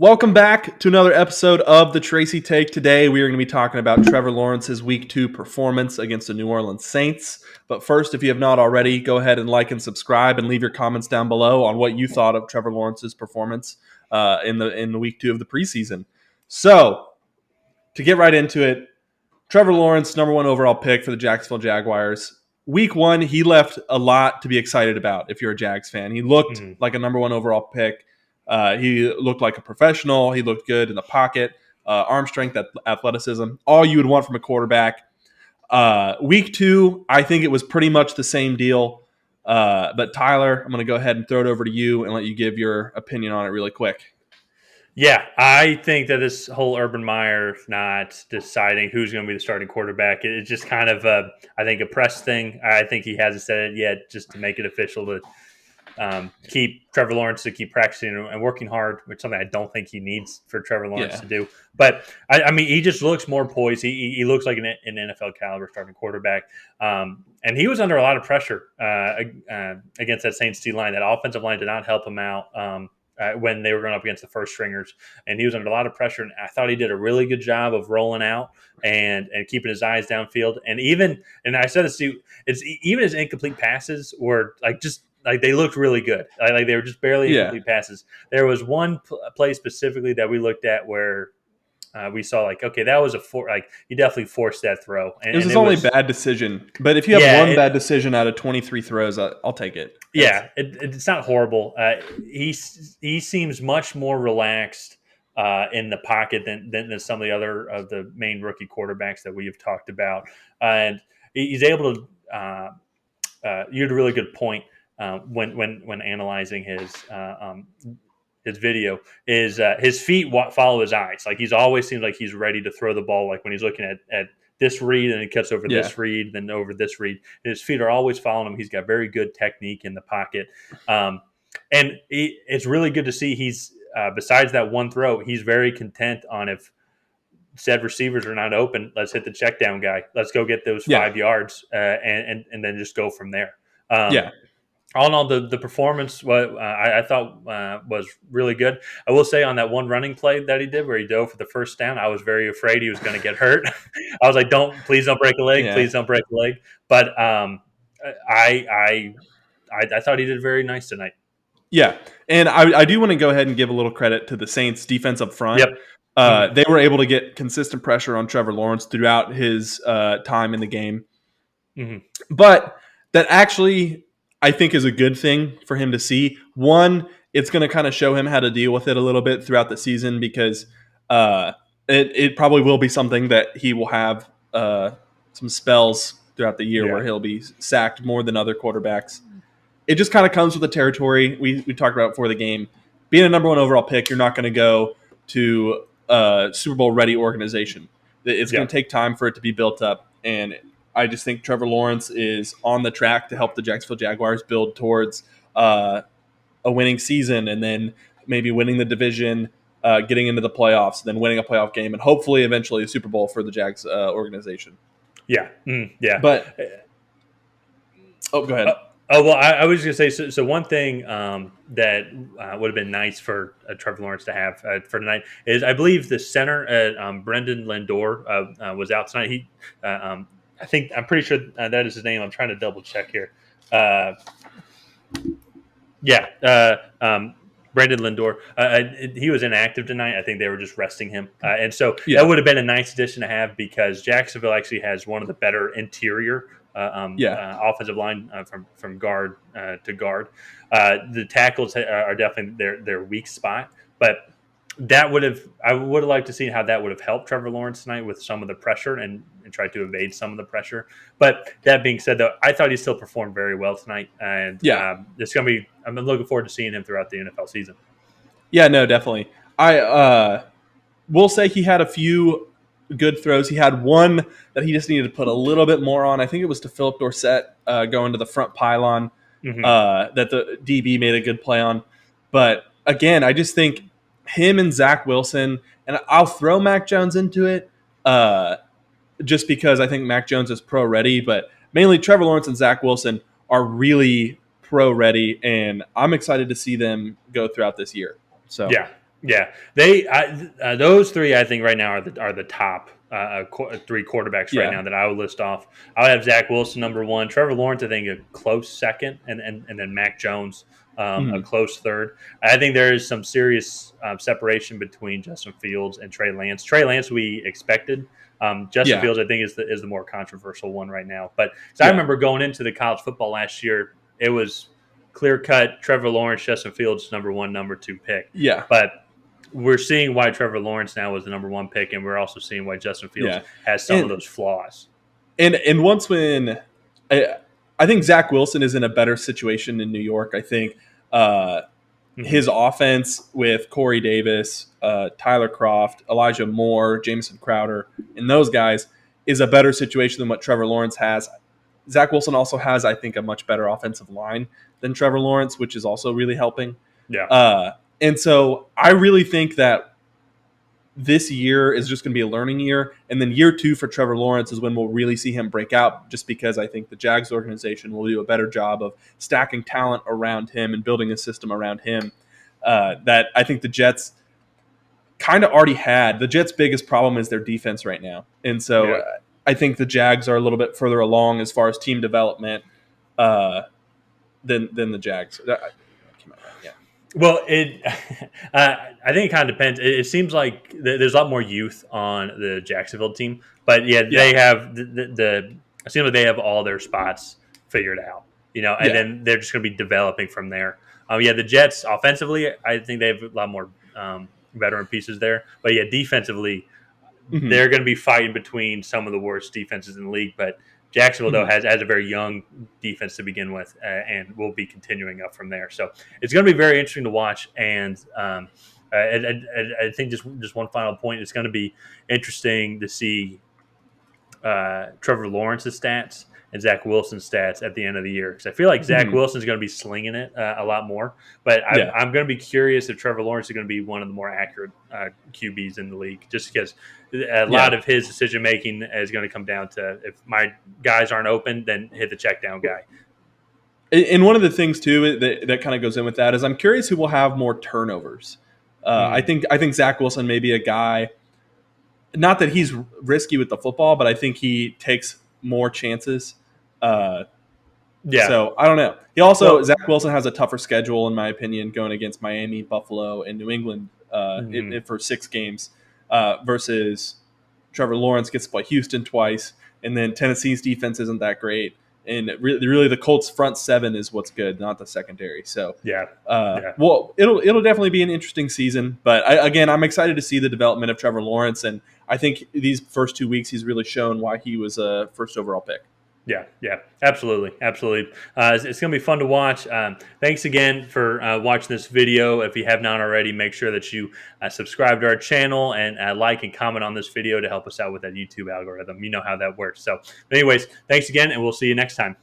Welcome back to another episode of the Tracy Take. Today we are going to be talking about Trevor Lawrence's Week 2 performance against the New Orleans Saints. But first, if you have not already, go ahead and like and subscribe and leave your comments down below on what you thought of Trevor Lawrence's performance in the Week 2 of the preseason. So, to get right into it, Trevor Lawrence, number 1 overall pick for the Jacksonville Jaguars. Week 1, he left a lot to be excited about if you're a Jags fan. He looked like a number 1 overall pick. He looked like a professional. He looked good in the pocket, arm strength, athleticism, all you would want from a quarterback. Week 2, I think it was pretty much the same deal. But Tyler, I'm going to go ahead and throw it over to you and let you give your opinion on it really quick. Yeah, I think that this whole Urban Meyer not deciding who's going to be the starting quarterback, it's just kind of, I think, a press thing. I think he hasn't said it yet just to make it official to keep Trevor Lawrence to keep practicing and working hard, which is something I don't think he needs for Trevor Lawrence to do. But, I mean, he just looks more poised. He looks like an NFL caliber starting quarterback. And he was under a lot of pressure against that Saints D line. That offensive line did not help him out when they were going up against the first stringers. And he was under a lot of pressure. And I thought he did a really good job of rolling out and keeping his eyes downfield. And I said this to you, even his incomplete passes were like they looked really good. Like they were just barely incomplete passes. There was one play specifically that we looked at where we saw okay, that was he definitely forced that throw. And, it was his only bad decision. But if you have one bad decision out of 23 throws, I'll take it. Yeah, it's not horrible. He seems much more relaxed in the pocket than some of the other of the main rookie quarterbacks that we have talked about. And he's able to. You had a really good point. When analyzing his video, is his feet follow his eyes. Like he's always seems like he's ready to throw the ball. Like when he's looking at this read and he cuts over this read, then over this read. And his feet are always following him. He's got very good technique in the pocket, and it's really good to see. He's besides that one throw, he's very content on if said receivers are not open. Let's hit the check down guy. Let's go get those 5 yards, and then just go from there. All in all, the performance I thought was really good. I will say on that one running play that he did where he dove for the first down, I was very afraid he was going to get hurt. I was like, please don't break a leg. Please don't break a leg. But I thought he did very nice tonight. Yeah, and I do want to go ahead and give a little credit to the Saints defense up front. Yep. They were able to get consistent pressure on Trevor Lawrence throughout his time in the game. Mm-hmm. But that actually, I think, is a good thing for him to see. One, it's going to kind of show him how to deal with it a little bit throughout the season because it probably will be something that he will have some spells throughout the year where he'll be sacked more than other quarterbacks. It just kind of comes with the territory. We talked about it before the game. Being a number 1 overall pick, you're not going to go to a Super Bowl ready organization. It's going to take time for it to be built up. And I just think Trevor Lawrence is on the track to help the Jacksonville Jaguars build towards a winning season and then maybe winning the division, getting into the playoffs, then winning a playoff game, and hopefully eventually a Super Bowl for the Jags organization. Yeah. But go ahead. Well, I was going to say, so one thing that would have been nice for Trevor Lawrence to have for tonight is I believe the center, Brendan Lindor, was out tonight. I'm pretty sure that is his name. I'm trying to double check here. Brendan Lindor. He was inactive tonight. I think they were just resting him. And so that would have been a nice addition to have because Jacksonville actually has one of the better interior offensive line from guard to guard. The tackles are definitely their weak spot. But I would have liked to see how that would have helped Trevor Lawrence tonight with some of the pressure and try to evade some of the pressure. But that being said, though, I thought he still performed very well tonight. And it's going to be – I'm looking forward to seeing him throughout the NFL season. Yeah, no, definitely. I will say he had a few good throws. He had one that he just needed to put a little bit more on. I think it was to Philip Dorsett going to the front pylon that the DB made a good play on. But, again, I just think him and Zach Wilson – and I'll throw Mac Jones into it just because I think Mac Jones is pro-ready. But mainly Trevor Lawrence and Zach Wilson are really pro-ready, and I'm excited to see them go throughout this year. So yeah. Yeah, those three I think right now are the top three quarterbacks right Yeah. now that I would list off. I would have Zach Wilson number one, Trevor Lawrence I think a close second, and then Mac Jones a Mhm. close third. I think there is some serious separation between Justin Fields and Trey Lance. Trey Lance we expected. Justin Yeah. Fields I think is the more controversial one right now. But I Yeah. remember going into the college football last year, it was clear cut Trevor Lawrence, Justin Fields number one, number two pick, Yeah. but we're seeing why Trevor Lawrence now is the number one pick, and we're also seeing why Justin Fields Yeah. has some of And those flaws. and once when I, I think Zach Wilson is in a better situation in New York. I think uh, Hmm. his offense with Corey Davis, Tyler Croft, Elijah Moore, Jameson Crowder, and those guys is a better situation than what Trevor Lawrence has. Zach Wilson also has, I think, a much better offensive line than Trevor Lawrence, which is also really helping. Yeah. And so I really think that this year is just going to be a learning year. And then year two for Trevor Lawrence is when we'll really see him break out, just because I think the Jags organization will do a better job of stacking talent around him and building a system around him that I think the Jets kind of already had. The Jets' biggest problem is their defense right now. And so Yeah. I think the Jags are a little bit further along as far as team development uh, than the Jags. That came out right, yeah. Well, I think it kind of depends. It seems like there's a lot more youth on the Jacksonville team, but yeah, Yeah. they have the it seems like they have all their spots figured out, and Yeah. then they're just going to be developing from there. Yeah, the Jets offensively, I think they have a lot more veteran pieces there, but yeah, defensively, Hmm. they're going to be fighting between some of the worst defenses in the league, but Jacksonville though Hmm. has a very young defense to begin with, and will be continuing up from there. So it's going to be very interesting to watch. And I think just one final point, it's going to be interesting to see Trevor Lawrence's stats and Zach Wilson's stats at the end of the year, because I feel like Zach Hmm. Wilson's going to be slinging it a lot more. But Yeah. I'm going to be curious if Trevor Lawrence is going to be one of the more accurate QBs in the league, just because a lot Yeah. of his decision making is going to come down to, if my guys aren't open, then hit the check down guy. And one of the things too that kind of goes in with that is I'm curious who will have more turnovers. Mm. I think Zach Wilson may be a guy. Not that he's risky with the football, but I think he takes more chances. Uh, Yeah. so I don't know. He also Well. Zach Wilson has a tougher schedule in my opinion, going against Miami, Buffalo, and New England Mhm. for 6 games versus Trevor Lawrence gets to play Houston twice, and then Tennessee's defense isn't that great. And really, the Colts' front seven is what's good, not the secondary. So, Yeah. Yeah. well, it'll definitely be an interesting season. But again, I'm excited to see the development of Trevor Lawrence, and I think these first 2 weeks he's really shown why he was a first overall pick. Yeah, yeah, absolutely, absolutely. It's going to be fun to watch. Thanks again for watching this video. If you have not already, make sure that you subscribe to our channel and like and comment on this video to help us out with that YouTube algorithm. You know how that works. So, anyways, thanks again, and we'll see you next time.